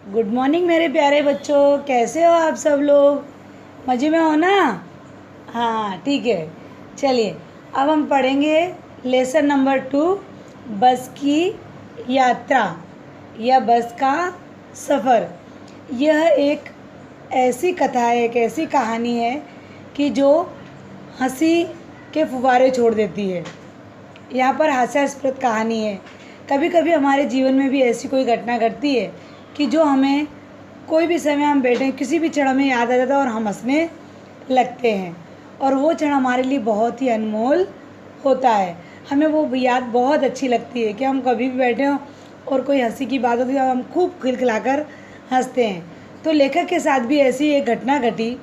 Good morning मेरे प्यारे बच्चों, कैसे हो आप सब लोग? मज़े में हो ना? हाँ ठीक है। चलिए अब हम पढ़ेंगे लेसन नंबर 2, बस की यात्रा या बस का सफ़र। यह एक ऐसी कथा है, एक ऐसी कहानी है कि जो हंसी के फुव्वारे छोड़ देती है। यहाँ पर हास्यास्पद कहानी है। कभी कभी हमारे जीवन में भी ऐसी कोई घटना घटती है कि जो हमें कोई भी समय हम बैठे किसी भी क्षण में याद आ जाता है और हम हंसने लगते हैं, और वो क्षण हमारे लिए बहुत ही अनमोल होता है। हमें वो याद बहुत अच्छी लगती है कि हम कभी भी बैठे हों और कोई हंसी की बात होती है और हम खूब खिलखिलाकर हंसते हैं। तो लेखक के साथ भी ऐसी एक घटना घटी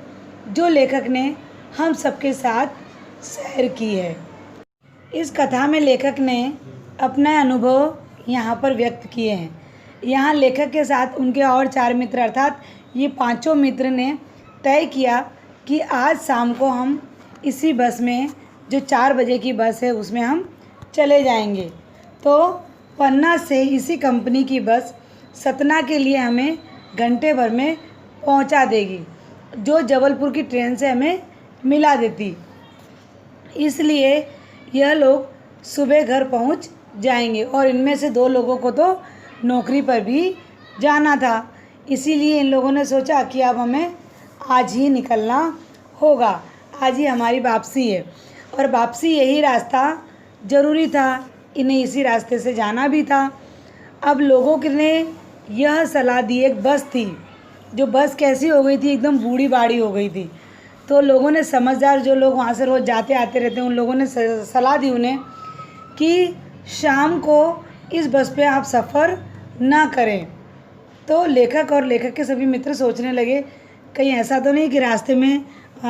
जो लेखक ने हम सबके साथ शेयर की है। इस कथा में लेखक ने अपना अनुभव यहाँ पर व्यक्त किए हैं। यहाँ लेखक के साथ उनके और 4 मित्र अर्थात ये 5 मित्र ने तय किया कि आज शाम को हम इसी बस में, जो 4 बजे की बस है, उसमें हम चले जाएंगे। तो पन्ना से इसी कंपनी की बस सतना के लिए हमें घंटे भर में पहुंचा देगी, जो जबलपुर की ट्रेन से हमें मिला देती। इसलिए यह लोग सुबह घर पहुंच जाएंगे और इनमें से 2 लोगों को तो नौकरी पर भी जाना था। इसीलिए इन लोगों ने सोचा कि अब हमें आज ही निकलना होगा, आज ही हमारी वापसी है। और वापसी यही रास्ता ज़रूरी था, इन्हें इसी रास्ते से जाना भी था। अब लोगों ने यह सलाह दी, एक बस थी, जो बस कैसी हो गई थी, एकदम बूढ़ी बाड़ी हो गई थी। तो लोगों ने, समझदार जो लोग वहाँ से रोज़ जाते आते रहते हैं, उन लोगों ने सलाह दी उन्हें कि शाम को इस बस पे आप सफ़र ना करें। तो लेखक और लेखक के सभी मित्र सोचने लगे, कहीं ऐसा तो नहीं कि रास्ते में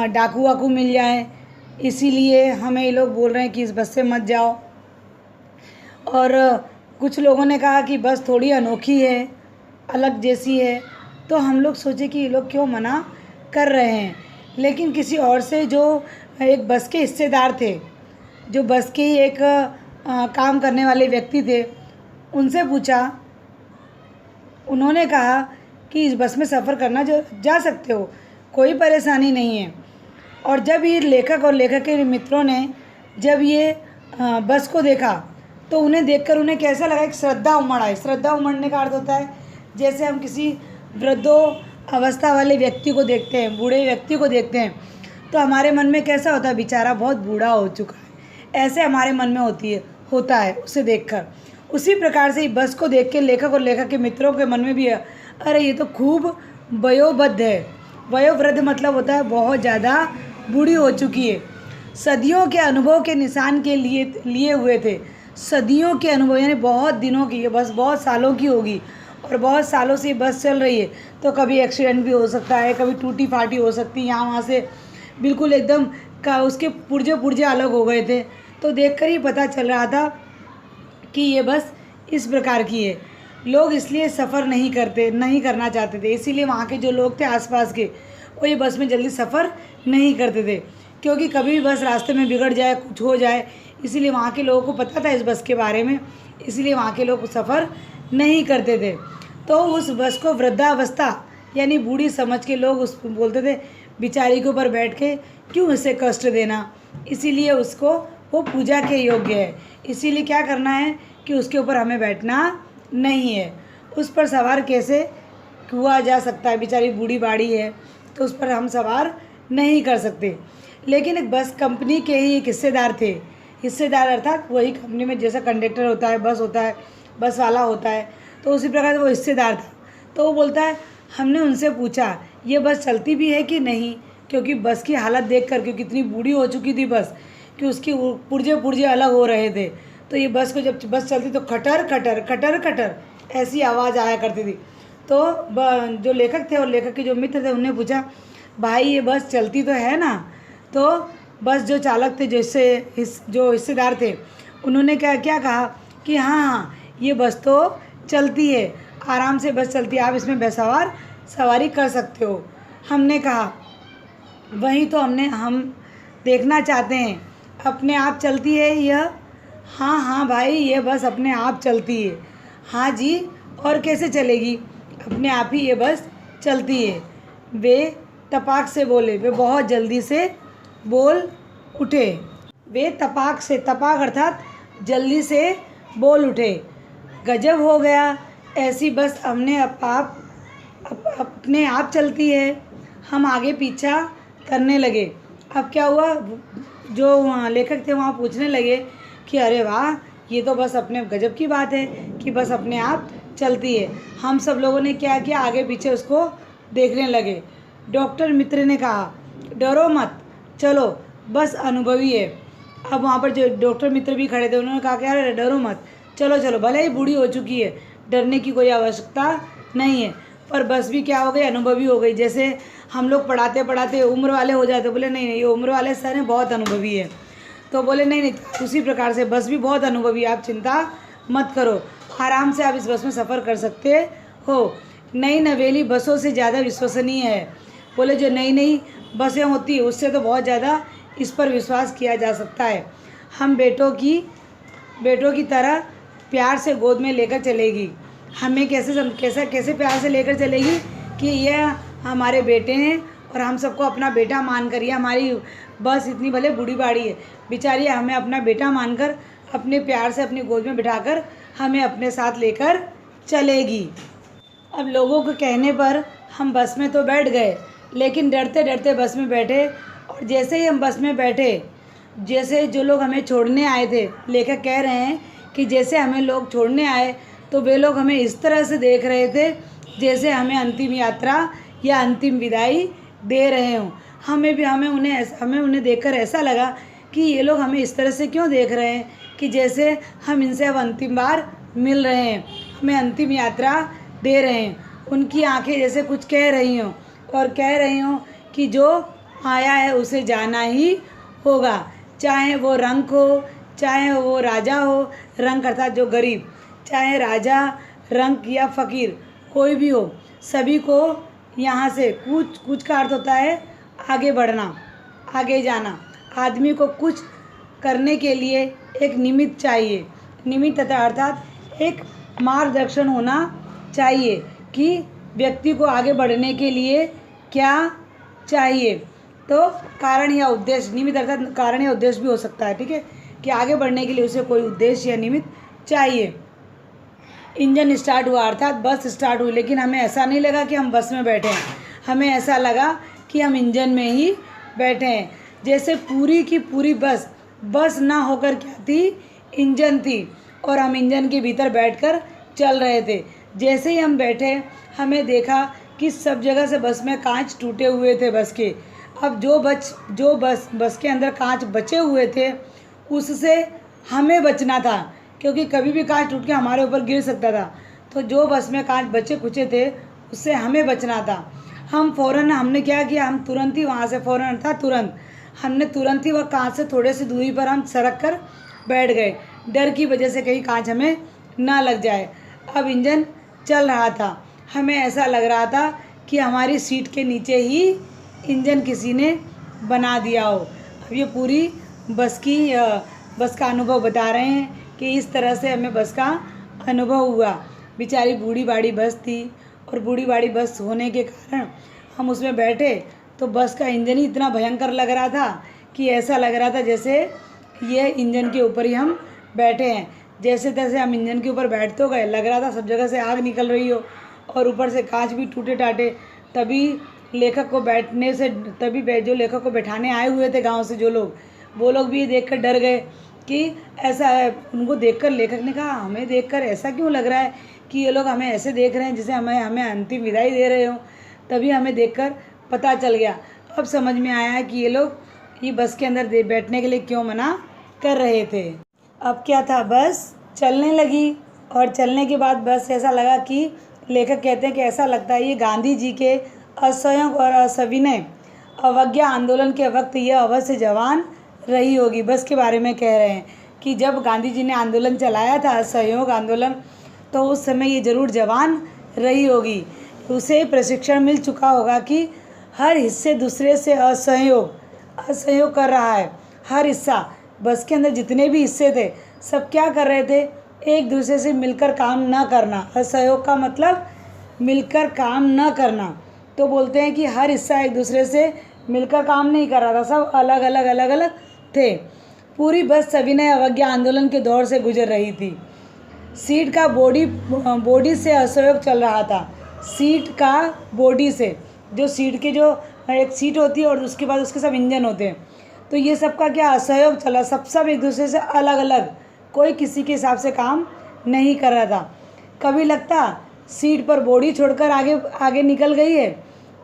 डाकू वाकू मिल जाए, इसीलिए हमें ये लोग बोल रहे हैं कि इस बस से मत जाओ। और कुछ लोगों ने कहा कि बस थोड़ी अनोखी है, अलग जैसी है। तो हम लोग सोचे कि ये लोग क्यों मना कर रहे हैं। लेकिन किसी और से, जो एक बस के हिस्सेदार थे, जो बस के ही एक काम करने वाले व्यक्ति थे, उनसे पूछा। उन्होंने कहा कि इस बस में सफ़र करना जा सकते हो, कोई परेशानी नहीं है। और जब ये लेखक और लेखक के मित्रों ने जब ये बस को देखा तो उन्हें देखकर उन्हें कैसा लगा, एक श्रद्धा उमड़ आई। श्रद्धा उमड़ने का अर्थ होता है जैसे हम किसी वृद्धो अवस्था वाले व्यक्ति को देखते हैं, बूढ़े व्यक्ति को देखते हैं, तो हमारे मन में कैसा होता है, बेचारा बहुत बूढ़ा हो चुका है, ऐसे हमारे मन में होता है उसे देखकर। उसी प्रकार से बस को देख के लेखक और लेखक के मित्रों के मन में भी है, अरे ये तो खूब वयोवृद्ध है। वयोवृद्ध मतलब होता है बहुत ज़्यादा बूढ़ी हो चुकी है। सदियों के अनुभव के निशान के लिए हुए थे, सदियों के अनुभव, यानी बहुत दिनों की, ये बस बहुत सालों की होगी और बहुत सालों से ये बस चल रही है। तो कभी एक्सीडेंट भी हो सकता है, कभी टूटी फाटी हो सकती है, यहाँ वहाँ से बिल्कुल एकदम उसके पुर्जे अलग हो गए थे। तो देखकर ही पता चल रहा था कि ये बस इस प्रकार की है। लोग इसलिए सफ़र नहीं करना चाहते थे, इसीलिए वहाँ के जो लोग थे आसपास के, वो ये बस में जल्दी सफ़र नहीं करते थे, क्योंकि कभी भी बस रास्ते में बिगड़ जाए, कुछ हो जाए। इसीलिए वहाँ के लोगों को पता था इस बस के बारे में, इसलिए वहाँ के लोग सफ़र नहीं करते थे। तो उस बस को वृद्धावस्था यानी बूढ़ी समझ के लोग उस बोलते थे, बेचारी के ऊपर बैठ के क्यों इसे कष्ट देना, इसीलिए उसको वो पूजा के योग्य है। इसीलिए क्या करना है कि उसके ऊपर हमें बैठना नहीं है, उस पर सवार कैसे हुआ जा सकता है, बेचारी बूढ़ी बाड़ी है तो उस पर हम सवार नहीं कर सकते। लेकिन एक बस कंपनी के ही एक हिस्सेदार थे, हिस्सेदार अर्थात वही कंपनी में जैसा कंडक्टर होता है, बस होता है, बस वाला होता है, तो उसी प्रकार वो हिस्सेदार था। तो वो बोलता है, हमने उनसे पूछा ये बस चलती भी है कि नहीं, क्योंकि बस की हालत देखकर, क्योंकि इतनी बूढ़ी हो चुकी थी बस कि उसके पुर्जे अलग हो रहे थे। तो ये बस को जब बस चलती तो खटर खटर खटर खटर ऐसी आवाज़ आया करती थी। तो जो लेखक थे और लेखक के जो मित्र थे, उन्हें पूछा, भाई ये बस चलती तो है ना? तो बस जो चालक थे, जो हिस्सेदार थे, उन्होंने क्या कहा कि हाँ, ये बस तो चलती है, आराम से बस चलती है, आप इसमें सवारी कर सकते हो। हमने कहा, वही तो हम देखना चाहते हैं, अपने आप चलती है यह? हाँ भाई, ये बस अपने आप चलती है। हाँ जी, और कैसे चलेगी? अपने आप ही ये बस चलती है। वे तपाक से बोले, वे बहुत जल्दी से बोल उठे। वे तपाक से, तपाक अर्थात जल्दी से बोल उठे। गजब हो गया, ऐसी बस अपने आप चलती है। हम आगे पीछा करने लगे। अब क्या हुआ, जो लेखक थे वहाँ पूछने लगे कि अरे वाह, ये तो बस अपने गजब की बात है कि बस अपने आप चलती है। हम सब लोगों ने क्या किया, आगे पीछे उसको देखने लगे। डॉक्टर मित्र ने कहा, डरो मत, चलो बस अनुभवी है। अब वहाँ पर जो डॉक्टर मित्र भी खड़े थे उन्होंने कहा कि अरे डरो मत, चलो चलो, भले ही बूढ़ी हो चुकी है, डरने की कोई आवश्यकता नहीं है। पर बस भी क्या हो गई, अनुभवी हो गई। जैसे हम लोग पढ़ाते पढ़ाते उम्र वाले हो जाते, बोले नहीं नहीं ये उम्र वाले सर हैं, बहुत अनुभवी है। तो बोले नहीं नहीं, उसी प्रकार से बस भी बहुत अनुभवी है, आप चिंता मत करो, आराम से आप इस बस में सफ़र कर सकते हो। नई नवेली बसों से ज़्यादा विश्वसनीय है। बोले जो नई नई बसें होती है उससे तो बहुत ज़्यादा इस पर विश्वास किया जा सकता है। हम बेटों की तरह प्यार से गोद में लेकर चलेगी। हमें कैसे प्यार से लेकर चलेगी कि यह हमारे बेटे हैं और हम सबको अपना बेटा मानकर, यह हमारी बस इतनी भले बूढ़ी बाड़ी है, बेचारी हमें अपना बेटा मानकर अपने प्यार से अपनी गोद में बिठाकर हमें अपने साथ लेकर चलेगी। अब लोगों के कहने पर हम बस में तो बैठ गए, लेकिन डरते डरते बस में बैठे। और जैसे ही हम बस में बैठे, जैसे जो लोग हमें छोड़ने आए थे, लेखक कह रहे हैं कि जैसे हमें लोग छोड़ने आए तो वे लोग हमें इस तरह से देख रहे थे जैसे हमें अंतिम यात्रा या अंतिम विदाई दे रहे हों। हमें उन्हें देखकर ऐसा लगा कि ये लोग हमें इस तरह से क्यों देख रहे हैं कि जैसे हम इनसे अब अंतिम बार मिल रहे हैं, हमें अंतिम यात्रा दे रहे हैं। उनकी आंखें जैसे कुछ कह रही हों और कह रही हों कि जो आया है उसे जाना ही होगा, चाहे वो रंक हो, चाहे वो राजा हो, रंक अर्थात जो गरीब, चाहे राजा, रंक या फ़कीर, कोई भी हो, सभी को यहाँ से कुछ का अर्थ होता है आगे बढ़ना, आगे जाना। आदमी को कुछ करने के लिए एक निमित्त चाहिए, निमित्त अर्थात एक मार्गदर्शन होना चाहिए कि व्यक्ति को आगे बढ़ने के लिए क्या चाहिए। तो कारण या उद्देश्य, निमित्त अर्थात कारण या उद्देश्य भी हो सकता है, ठीक है, कि आगे बढ़ने के लिए उसे कोई उद्देश्य या निमित्त चाहिए। इंजन स्टार्ट हुआ अर्थात बस स्टार्ट हुई, लेकिन हमें ऐसा नहीं लगा कि हम बस में बैठे हैं, हमें ऐसा लगा कि हम इंजन में ही बैठे हैं। जैसे पूरी की पूरी बस ना होकर क्या थी, इंजन थी, और हम इंजन के भीतर बैठकर चल रहे थे। जैसे ही हम बैठे, हमें देखा कि सब जगह से बस में कांच टूटे हुए थे बस के। अब जो बस के अंदर कांच बचे हुए थे उससे हमें बचना था, क्योंकि कभी भी कांच टूट के हमारे ऊपर गिर सकता था। तो जो बस में कांच बचे कुचे थे उससे हमें बचना था। हमने क्या किया, हम तुरंत ही वहाँ से हमने तुरंत ही वह कांच से थोड़े से दूरी पर हम सरक कर बैठ गए, डर की वजह से कहीं कांच हमें ना लग जाए। अब इंजन चल रहा था, हमें ऐसा लग रहा था कि हमारी सीट के नीचे ही इंजन किसी ने बना दिया हो। अब ये पूरी बस का अनुभव बता रहे हैं कि इस तरह से हमें बस का अनुभव हुआ। बेचारी बूढ़ी बाड़ी बस थी, और बूढ़ी बाड़ी बस होने के कारण हम उसमें बैठे तो बस का इंजन ही इतना भयंकर लग रहा था कि ऐसा लग रहा था जैसे ये इंजन के ऊपर ही हम बैठे हैं। जैसे तैसे हम इंजन के ऊपर बैठ तो गए, लग रहा था सब जगह से आग निकल रही हो और ऊपर से कांच भी टूटे टाटे। तभी जो लेखक को बैठाने आए हुए थे गांव से जो लोग, वो लोग भी देखकर डर गए कि ऐसा है। उनको देखकर लेखक ने कहा, हमें देखकर ऐसा क्यों लग रहा है कि ये लोग हमें ऐसे देख रहे हैं जैसे हमें अंतिम विदाई दे रहे हो। तभी हमें देखकर पता चल गया, अब समझ में आया कि ये लोग ये बस के अंदर बैठने के लिए क्यों मना कर रहे थे। अब क्या था, बस चलने लगी, और चलने के बाद बस ऐसा लगा कि लेखक कहते हैं कि ऐसा लगता है ये गांधी जी के असहयोग और असविनय अवज्ञा आंदोलन के वक्त यह अवश्य जवान रही होगी। बस के बारे में कह रहे हैं कि जब गांधी जी ने आंदोलन चलाया था, असहयोग आंदोलन, तो उस समय ये ज़रूर जवान रही होगी। उसे प्रशिक्षण मिल चुका होगा कि हर हिस्से दूसरे से असहयोग कर रहा है। हर हिस्सा, बस के अंदर जितने भी हिस्से थे सब क्या कर रहे थे, एक दूसरे से मिलकर काम न करना। असहयोग का मतलब मिलकर काम न करना। तो बोलते हैं कि हर हिस्सा एक दूसरे से मिलकर काम नहीं कर रहा था, सब अलग अलग थे। पूरी बस सविनय अवज्ञा आंदोलन के दौर से गुजर रही थी। सीट का बॉडी से असहयोग चल रहा था। सीट का बॉडी से, जो सीट के जो एक सीट होती है और उसके बाद उसके सब इंजन होते हैं, तो ये सब का क्या असहयोग चला, सब एक दूसरे से अलग अलग, कोई किसी के हिसाब से काम नहीं कर रहा था। कभी लगता सीट पर बॉडी छोड़कर आगे निकल गई है,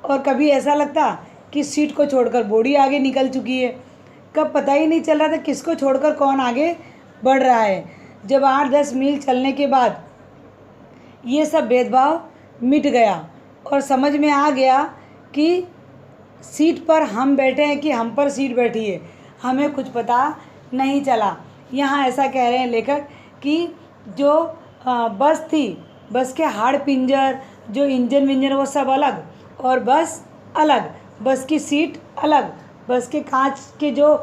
और कभी ऐसा लगता कि सीट को छोड़कर बॉडी आगे निकल चुकी है। कब पता ही नहीं चल रहा था किसको छोड़कर कौन आगे बढ़ रहा है। जब 8-10 मील चलने के बाद ये सब भेदभाव मिट गया और समझ में आ गया कि सीट पर हम बैठे हैं कि हम पर सीट बैठी है, हमें कुछ पता नहीं चला। यहाँ ऐसा कह रहे हैं लेखक कि जो बस थी, बस के हाड़ पिंजर, जो इंजन विंजन वो सब अलग, और बस अलग, बस की सीट अलग, बस के कांच के जो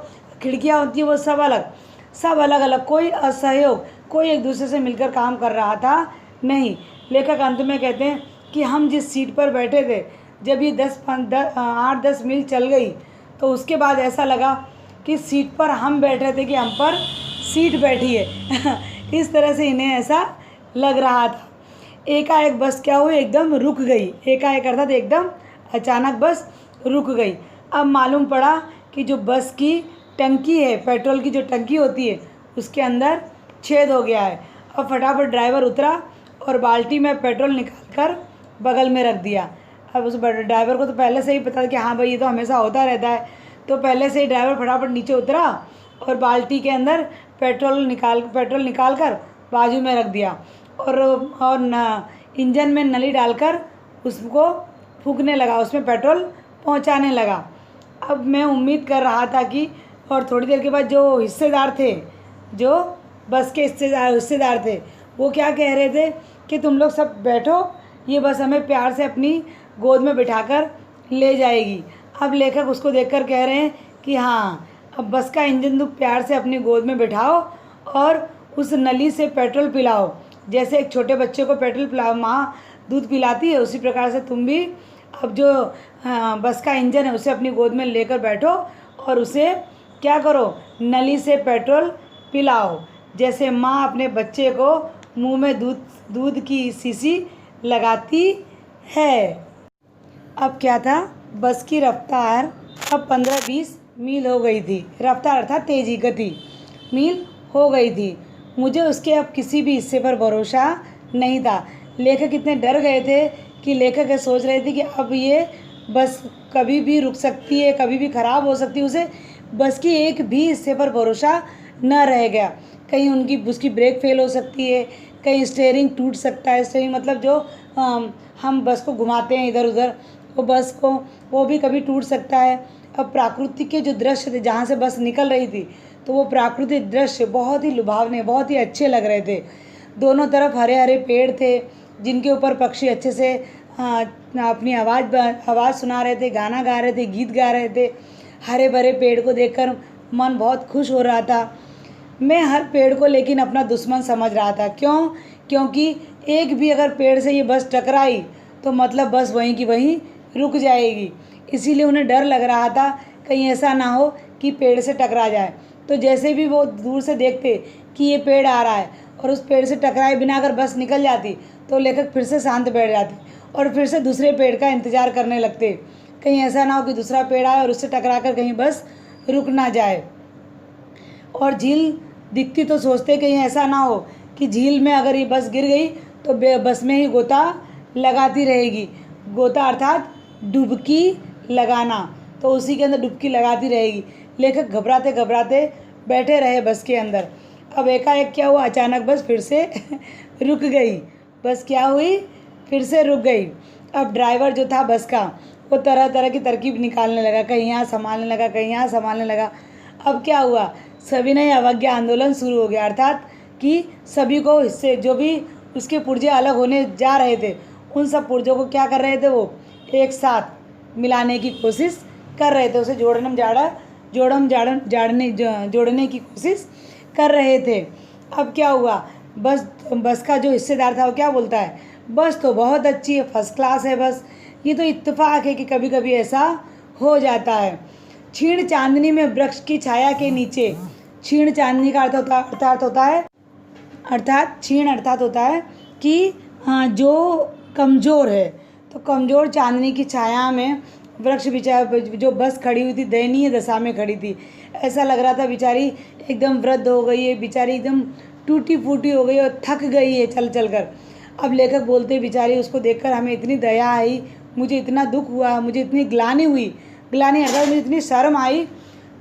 खिड़कियाँ होती हैं वो सब अलग अलग, कोई असहयोग, कोई एक दूसरे से मिलकर काम कर रहा था नहीं। लेखक अंत में कहते हैं कि हम जिस सीट पर बैठे थे, जब ये 8-10 मील चल गई तो उसके बाद ऐसा लगा कि सीट पर हम बैठे थे कि हम पर सीट बैठी है। इस तरह से इन्हें ऐसा लग रहा था। एकाएक बस क्या हुई, एकदम रुक गई। एकाएक अर्थात एकदम अचानक बस रुक गई। अब मालूम पड़ा कि जो बस की टंकी है, पेट्रोल की जो टंकी होती है, उसके अंदर छेद हो गया है। अब फटाफट ड्राइवर उतरा और बाल्टी में पेट्रोल निकालकर बगल में रख दिया। अब उस ड्राइवर को तो पहले से ही पता था कि हाँ भाई ये तो हमेशा होता रहता है, तो पहले से ही ड्राइवर फटाफट नीचे उतरा और बाल्टी के अंदर पेट्रोल निकाल कर बाजू में रख दिया, और इंजन में नली डालकर उसको फूंकने लगा, उसमें पेट्रोल पहुंचाने लगा। अब मैं उम्मीद कर रहा था कि, और थोड़ी देर के बाद जो हिस्सेदार थे, जो बस के हिस्सेदार थे, वो क्या कह रहे थे कि तुम लोग सब बैठो, ये बस हमें प्यार से अपनी गोद में बिठाकर ले जाएगी। अब लेखक उसको देखकर कह रहे हैं कि हाँ, अब बस का इंजन तुम प्यार से अपनी गोद में बिठाओ और उस नली से पेट्रोल पिलाओ। जैसे एक छोटे बच्चे को पेट्रोल पिलाओ, माँ दूध पिलाती है, उसी प्रकार से तुम भी अब जो बस का इंजन है उसे अपनी गोद में लेकर बैठो और उसे क्या करो, नली से पेट्रोल पिलाओ, जैसे माँ अपने बच्चे को मुंह में दूध की शीशी लगाती है। अब क्या था, बस की रफ्तार अब 15-20 मील हो गई थी। रफ्तार अर्थात तेज़ी, गति, मील हो गई थी। मुझे उसके अब किसी भी हिस्से पर भरोसा नहीं था। लेखक इतने डर गए थे कि लेखक ये सोच रहे थे कि अब ये बस कभी भी रुक सकती है, कभी भी ख़राब हो सकती है, उसे बस की एक भी हिस्से पर भरोसा न रह गया। कहीं उसकी ब्रेक फेल हो सकती है, कहीं स्टीयरिंग टूट सकता है। स्टीयरिंग मतलब जो हम बस को घुमाते हैं इधर उधर, वो भी कभी टूट सकता है। अब प्राकृतिक के जो दृश्य थे जहाँ से बस निकल रही थी, तो वो प्राकृतिक दृश्य बहुत ही लुभावने, बहुत ही अच्छे लग रहे थे। दोनों तरफ हरे हरे पेड़ थे जिनके ऊपर पक्षी अच्छे से अपनी आवाज़ सुना रहे थे, गाना गा रहे थे, गीत गा रहे थे। हरे भरे पेड़ को देखकर मन बहुत खुश हो रहा था। मैं हर पेड़ को लेकिन अपना दुश्मन समझ रहा था। क्यों? क्योंकि एक भी अगर पेड़ से ये बस टकराई तो मतलब बस वहीं की वहीं रुक जाएगी। इसीलिए उन्हें डर लग रहा था कहीं ऐसा ना हो कि पेड़ से टकरा जाए। तो जैसे भी वो दूर से देखते कि ये पेड़ आ रहा है और उस पेड़ से टकराए बिना अगर बस निकल जाती, तो लेखक फिर से शांत बैठ जाते और फिर से दूसरे पेड़ का इंतज़ार करने लगते, कहीं ऐसा ना हो कि दूसरा पेड़ आए और उससे टकरा कर कहीं बस रुक ना जाए। और झील दिखती तो सोचते कहीं ऐसा ना हो कि झील में अगर ये बस गिर गई तो बस में ही गोता लगाती रहेगी। गोता अर्थात डुबकी लगाना, तो उसी के अंदर डुबकी लगाती रहेगी। लेखक घबराते घबराते बैठे रहे बस के अंदर। अब एकाएक क्या हुआ, अचानक बस फिर से रुक गई। बस क्या हुई, फिर से रुक गई। अब ड्राइवर जो था बस का, वो तरह तरह की तरकीब निकालने लगा, कहीं यहाँ संभालने लगा, कहीं यहाँ संभालने लगा। अब क्या हुआ, सविनय अवज्ञा आंदोलन शुरू हो गया, अर्थात कि सभी को हिस्से जो भी उसके पुर्जे अलग होने जा रहे थे, उन सब पुर्जों को क्या कर रहे थे, वो एक साथ मिलाने की कोशिश कर रहे थे, उसे जोड़ने की कोशिश कर रहे थे। अब क्या हुआ, बस का जो हिस्सेदार था वो क्या बोलता है, बस तो बहुत अच्छी है, फर्स्ट क्लास है बस। ये तो इत्तेफाक है कि कभी कभी ऐसा हो जाता है। क्षीण चांदनी में वृक्ष की छाया के नीचे, क्षीण चांदनी का अर्थात होता है, अर्थात क्षीण अर्थात होता है कि जो कमज़ोर है। तो कमज़ोर चांदनी की छाया में वृक्ष जो बस खड़ी हुई थी, दयनीय दशा में खड़ी थी। ऐसा लग रहा था बेचारी एकदम वृद्ध हो गई है, बेचारी एकदम टूटी फूटी हो गई और थक गई है चल चल कर। अब लेखक बोलते बेचारी, उसको देखकर हमें इतनी दया आई, मुझे इतना दुख हुआ, मुझे इतनी ग्लानि हुई, ग्लानि अगर मुझे इतनी शर्म आई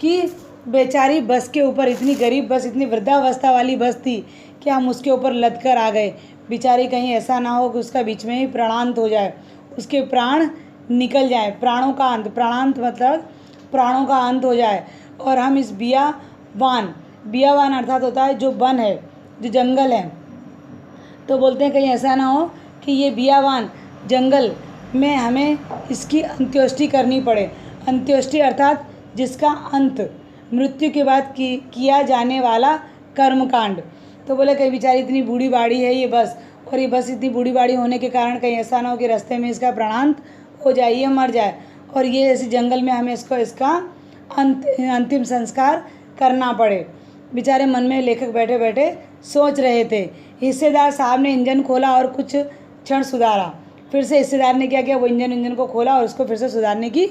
कि बेचारी बस के ऊपर, इतनी गरीब बस, इतनी वृद्धावस्था वाली बस थी कि हम उसके ऊपर लद कर आ गए। बेचारी कहीं ऐसा ना हो कि उसका बीच में ही प्राणांत हो जाए, उसके प्राण निकल जाए, प्राणों का अंत, प्राणांत मतलब प्राणों का अंत हो जाए, और हम इस बियावान अर्थात होता है जो वन है, जो जंगल है। तो बोलते हैं कहीं ऐसा ना हो कि ये बियावान जंगल में हमें इसकी अंत्येष्टि करनी पड़े। अंत्येष्टि अर्थात जिसका अंत, मृत्यु के बाद किया जाने वाला कर्मकांड। तो बोले कहीं बेचारी इतनी बूढ़ी बाड़ी है ये बस, और ये बस इतनी बूढ़ी बाड़ी होने के कारण कहीं ऐसा ना हो कि रास्ते में इसका प्राणांत हो जाए, ये मर जाए, और ये ऐसे जंगल में हमें इसका अंतिम संस्कार करना पड़े। बेचारे मन में लेखक बैठे बैठे सोच रहे थे। हिस्सेदार साहब ने इंजन खोला और कुछ क्षण सुधारा। फिर से हिस्सेदार ने क्या किया, वो इंजन को खोला और उसको फिर से सुधारने की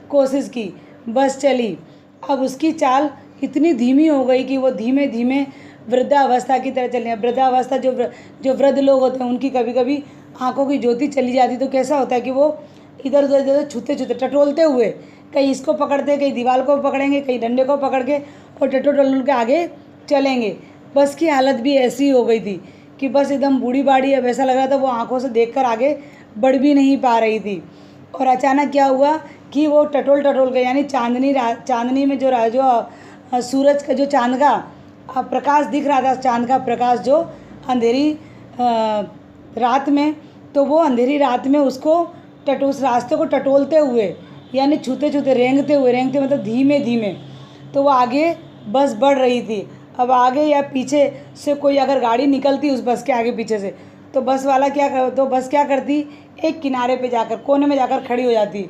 कोशिश की। बस चली। अब उसकी चाल इतनी धीमी हो गई कि वो धीमे धीमे वृद्धावस्था की तरह चलने। वृद्धावस्था जो वृद्ध लोग होते हैं उनकी कभी कभी आंखों की ज्योति चली जाती, तो कैसा होता है कि वो इधर उधर छूते टटोलते हुए, कहीं इसको पकड़ते, कहीं दीवार को पकड़ेंगे, कहीं डंडे को पकड़ के और टटोल के आगे चलेंगे। बस की हालत भी ऐसी हो गई थी कि बस एकदम बूढ़ी बाड़ी है, वैसा लग रहा था वो आंखों से देखकर आगे बढ़ भी नहीं पा रही थी। और अचानक क्या हुआ कि वो टटोल के, यानी चांदनी में जो सूरज का, जो चांद का प्रकाश दिख रहा था, चांद का प्रकाश जो अंधेरी रात में, तो वो अंधेरी रात में उसको उस रास्ते को टटोलते हुए, यानी छूते रेंगते मतलब धीमे धीमे, तो वो आगे बस बढ़ रही थी। अब आगे या पीछे से कोई अगर गाड़ी निकलती उस बस के आगे पीछे से, तो बस क्या करती, एक किनारे पे जाकर, कोने में जाकर खड़ी हो जाती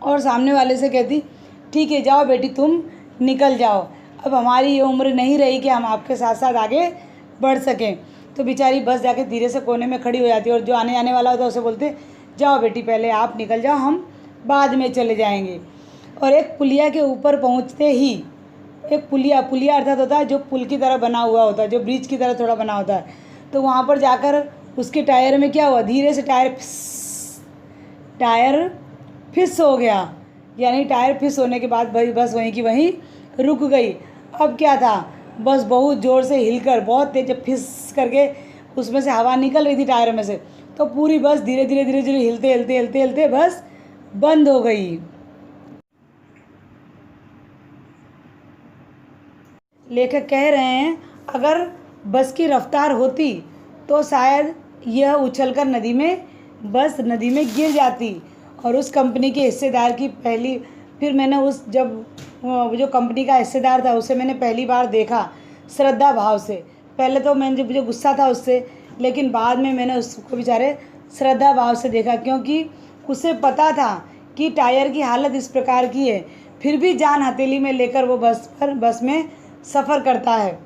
और सामने वाले से कहती, ठीक है जाओ बेटी तुम निकल जाओ, अब हमारी ये उम्र नहीं रही कि हम आपके साथ साथ आगे बढ़ सकें। तो बेचारी बस जाके धीरे से कोने में खड़ी हो जाती और जो आने जाने वाला होता है उसे बोलते, जाओ बेटी पहले आप निकल जाओ, हम बाद में चले जाएंगे। और एक पुलिया के ऊपर पहुंचते ही, एक पुलिया अर्थात होता है जो पुल की तरह बना हुआ होता है, जो ब्रिज की तरह थोड़ा बना होता है, तो वहाँ पर जाकर उसके टायर में क्या हुआ, धीरे से टायर फिस हो गया। यानी टायर फिस होने के बाद बस वहीं की वहीं रुक गई। अब क्या था, बस बहुत ज़ोर से हिलकर, बहुत तेज फिस करके उसमें से हवा निकल रही थी टायर में से, तो पूरी बस धीरे धीरे हिलते बस बंद हो गई। लेखक कह रहे हैं अगर बस की रफ्तार होती तो शायद यह उछलकर नदी में गिर जाती। और उस कंपनी के हिस्सेदार की फिर मैंने जो कंपनी का हिस्सेदार था उसे मैंने पहली बार देखा श्रद्धा भाव से। पहले तो मैंने मुझे गुस्सा था उससे, लेकिन बाद में मैंने उसको बेचारे श्रद्धा भाव से देखा, क्योंकि उसे पता था कि टायर की हालत इस प्रकार की है, फिर भी जान हथेली में लेकर वो बस में सफ़र करता है।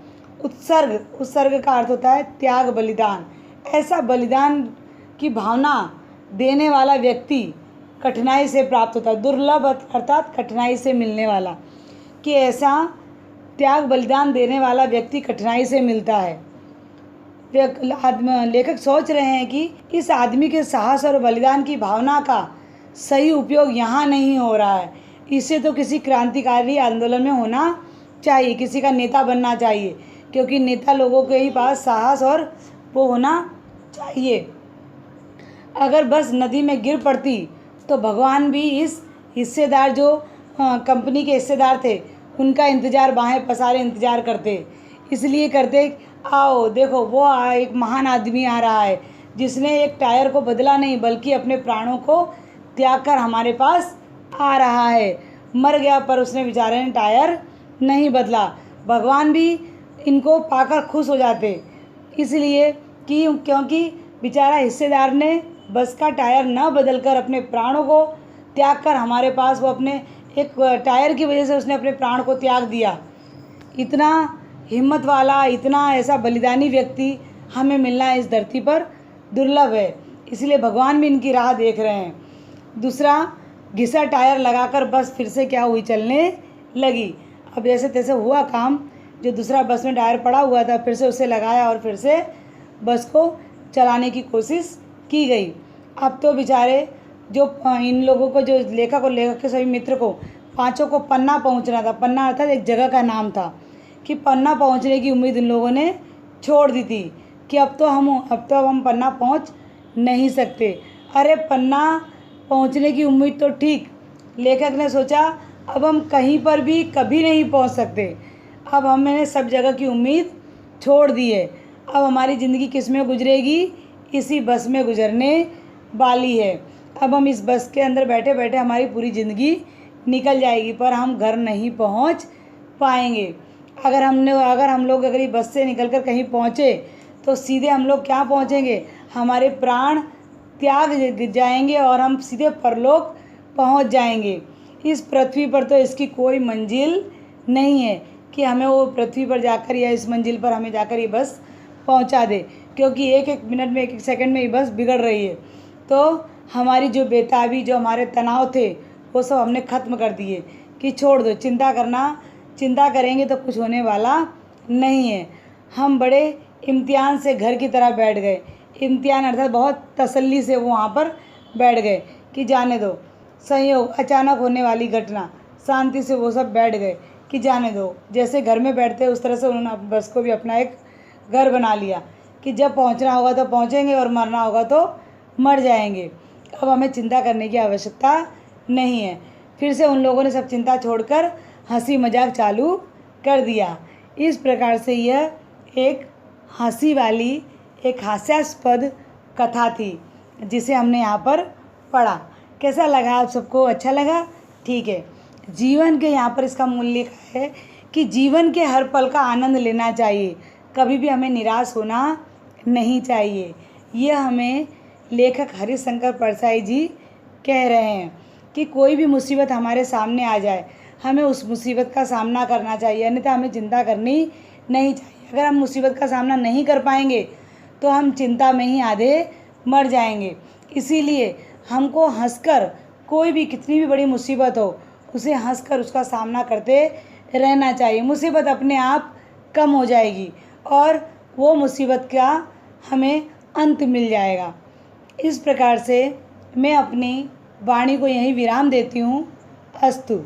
उत्सर्ग का अर्थ होता है त्याग, बलिदान। ऐसा बलिदान की भावना देने वाला व्यक्ति कठिनाई से प्राप्त होता है। दुर्लभ अर्थात कठिनाई से मिलने वाला, कि ऐसा त्याग बलिदान देने वाला व्यक्ति कठिनाई से मिलता है। लेखक सोच रहे हैं कि इस आदमी के साहस और बलिदान की भावना का सही उपयोग यहाँ नहीं हो रहा है। इसे तो किसी क्रांतिकारी आंदोलन में होना चाहिए, किसी का नेता बनना चाहिए, क्योंकि नेता लोगों के ही पास साहस और वो होना चाहिए। अगर बस नदी में गिर पड़ती तो भगवान भी इस हिस्सेदार, जो कंपनी के हिस्सेदार थे, उनका इंतज़ार बाहें पसारे इंतज़ार करते। इसलिए करते, आओ देखो वो एक महान आदमी आ रहा है जिसने एक टायर को बदला नहीं बल्कि अपने प्राणों को त्याग कर हमारे पास आ रहा है। मर गया पर उसने बेचारे ने टायर नहीं बदला। भगवान भी इनको पाकर खुश हो जाते, इसलिए क्योंकि बेचारा हिस्सेदार ने बस का टायर न बदलकर अपने प्राणों को त्याग कर हमारे पास वो अपने एक टायर की वजह से उसने अपने प्राण को त्याग दिया। इतना हिम्मत वाला, इतना ऐसा बलिदानी व्यक्ति हमें मिलना इस धरती पर दुर्लभ है, इसलिए भगवान भी इनकी राह देख रहे हैं। दूसरा, घिसा टायर लगाकर बस फिर से क्या हुई, चलने लगी। अब जैसे तैसे हुआ काम, जो दूसरा बस में टायर पड़ा हुआ था फिर से उसे लगाया और फिर से बस को चलाने की कोशिश की गई। अब तो बेचारे जो इन लोगों को, जो लेखक और लेखक के सभी मित्र को, पांचों को पन्ना पहुंचना था। पन्ना अर्थात एक जगह का नाम था कि पन्ना पहुंचने की उम्मीद इन लोगों ने छोड़ दी थी कि अब तो हम पन्ना पहुंच नहीं सकते। अरे पन्ना पहुंचने की उम्मीद तो ठीक, लेखक ने सोचा अब हम कहीं पर भी कभी नहीं पहुंच सकते, अब हमने सब जगह की उम्मीद छोड़ दी है। अब हमारी ज़िंदगी किस में गुजरेगी, इसी बस में गुजरने वाली है। अब हम इस बस के अंदर बैठे बैठे हमारी पूरी ज़िंदगी निकल जाएगी, पर हम घर नहीं पहुंच पाएंगे। अगर हम लोग इस बस से निकलकर कहीं पहुँचे तो सीधे हम लोग क्या पहुँचेंगे, हमारे प्राण त्याग जाएंगे और हम सीधे परलोक पहुँच जाएंगे। इस पृथ्वी पर तो इसकी कोई मंजिल नहीं है कि हमें वो पृथ्वी पर जाकर या इस मंजिल पर हमें जाकर ये बस पहुंचा दे, क्योंकि एक एक मिनट में, एक एक सेकंड में ये बस बिगड़ रही है। तो हमारी जो बेताबी, जो हमारे तनाव थे, वो सब हमने ख़त्म कर दिए कि छोड़ दो चिंता करेंगे तो कुछ होने वाला नहीं है। हम बड़े इम्तिहान से घर की तरह बैठ गए। इम्तिहान अर्थात बहुत तसल्ली से वो वहाँ पर बैठ गए कि जाने दो, संयोग, अचानक होने वाली घटना, शांति से वो सब बैठ गए कि जाने दो। जैसे घर में बैठते उस तरह से उन्होंने बस को भी अपना एक घर बना लिया कि जब पहुंचना होगा तो पहुंचेंगे और मरना होगा तो मर जाएंगे। अब हमें चिंता करने की आवश्यकता नहीं है। फिर से उन लोगों ने सब चिंता छोड़कर हंसी मजाक चालू कर दिया। इस प्रकार से यह एक हंसी वाली, एक हास्यास्पद कथा थी जिसे हमने यहाँ पर पढ़ा। कैसा लगा आप सबको, अच्छा लगा? ठीक है। जीवन के यहाँ पर इसका मूल्य क्या है कि जीवन के हर पल का आनंद लेना चाहिए, कभी भी हमें निराश होना नहीं चाहिए। यह हमें लेखक हरिशंकर परसाई जी कह रहे हैं कि कोई भी मुसीबत हमारे सामने आ जाए, हमें उस मुसीबत का सामना करना चाहिए, अन्यथा हमें चिंता करनी नहीं चाहिए। अगर हम मुसीबत का सामना नहीं कर पाएंगे तो हम चिंता में ही आधे मर जाएंगे। इसीलिए हमको हंसकर, कोई भी कितनी भी बड़ी मुसीबत हो, उसे हंसकर उसका सामना करते रहना चाहिए। मुसीबत अपने आप कम हो जाएगी और वो मुसीबत का हमें अंत मिल जाएगा। इस प्रकार से मैं अपनी वाणी को यहीं विराम देती हूँ। अस्तु।